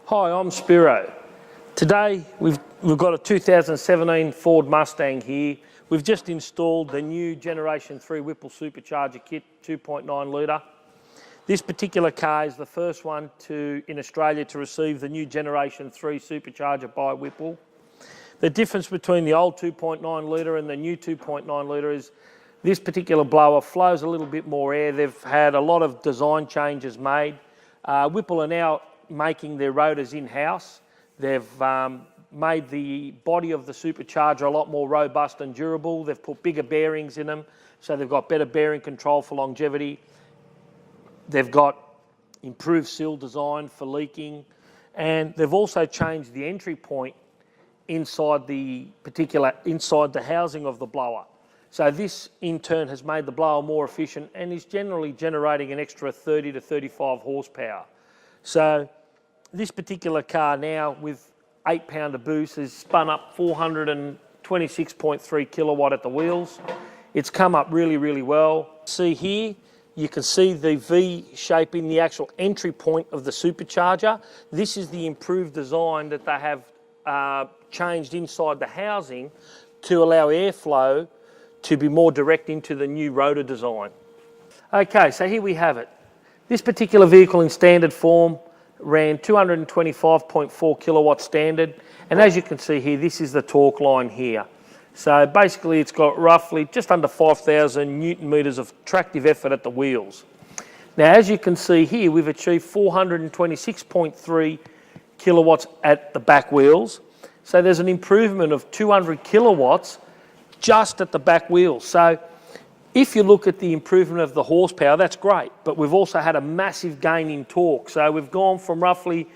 Hi, I'm Spiro. Today we've got a 2017 Ford Mustang here. We've just installed the new Generation 3 Whipple Supercharger kit, 2.9 litre. This particular car is the first one in Australia to receive the new Generation 3 Supercharger by Whipple. The difference between the old 2.9 litre and the new 2.9 litre is this particular blower flows a little bit more air. They've had a lot of design changes made. Whipple are now making their rotors in-house. They've made the body of the supercharger a lot more robust and durable. They've put bigger bearings in them, so they've got better bearing control for longevity. They've got improved seal design for leaking, and they've also changed the entry point inside the housing of the blower. So this in turn has made the blower more efficient and is generally generating an extra 30 to 35 horsepower. So this particular car now with 8-pounder boost has spun up 426.3 kilowatt at the wheels. It's come up really, really well. See here, you can see the V shape in the actual entry point of the supercharger. This is the improved design that they have changed inside the housing to allow airflow to be more direct into the new rotor design. Okay, so here we have it. This particular vehicle in standard form ran 225.4 kilowatt standard, and as you can see here, this is the torque line here. So basically it's got roughly just under 5,000 Newton meters of tractive effort at the wheels. Now as you can see here, we've achieved 426.3 kilowatts at the back wheels. So there's an improvement of 200 kilowatts just at the back wheels. So if you look at the improvement of the horsepower, that's great, but we've also had a massive gain in torque. So we've gone from roughly,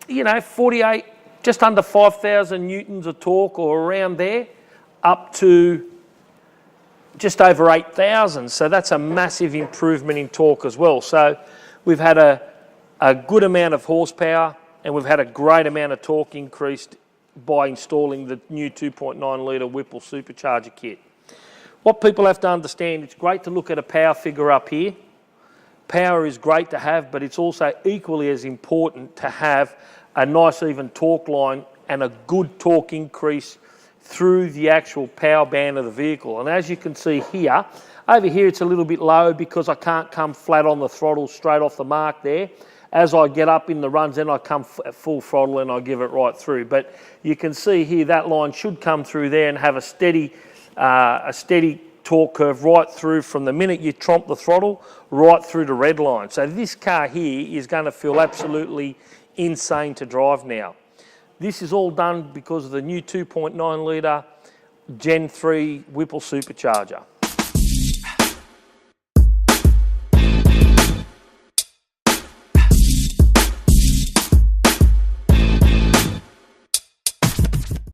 48, just under 5,000 newtons of torque or around there, up to just over 8,000. So that's a massive improvement in torque as well. So we've had a good amount of horsepower and we've had a great amount of torque increased by installing the new 2.9 litre Whipple Supercharger kit. What people have to understand, it's great to look at a power figure up here. Power is great to have, but it's also equally as important to have a nice even torque line and a good torque increase through the actual power band of the vehicle. And as you can see here, over here it's a little bit low because I can't come flat on the throttle straight off the mark there. As I get up in the runs, then I come at full throttle and I give it right through. But you can see here that line should come through there and have a steady torque curve right through from the minute you tromp the throttle right through the red line. So this car here is going to feel absolutely insane to drive now. This is all done because of the new 2.9 litre Gen 3 Whipple Supercharger.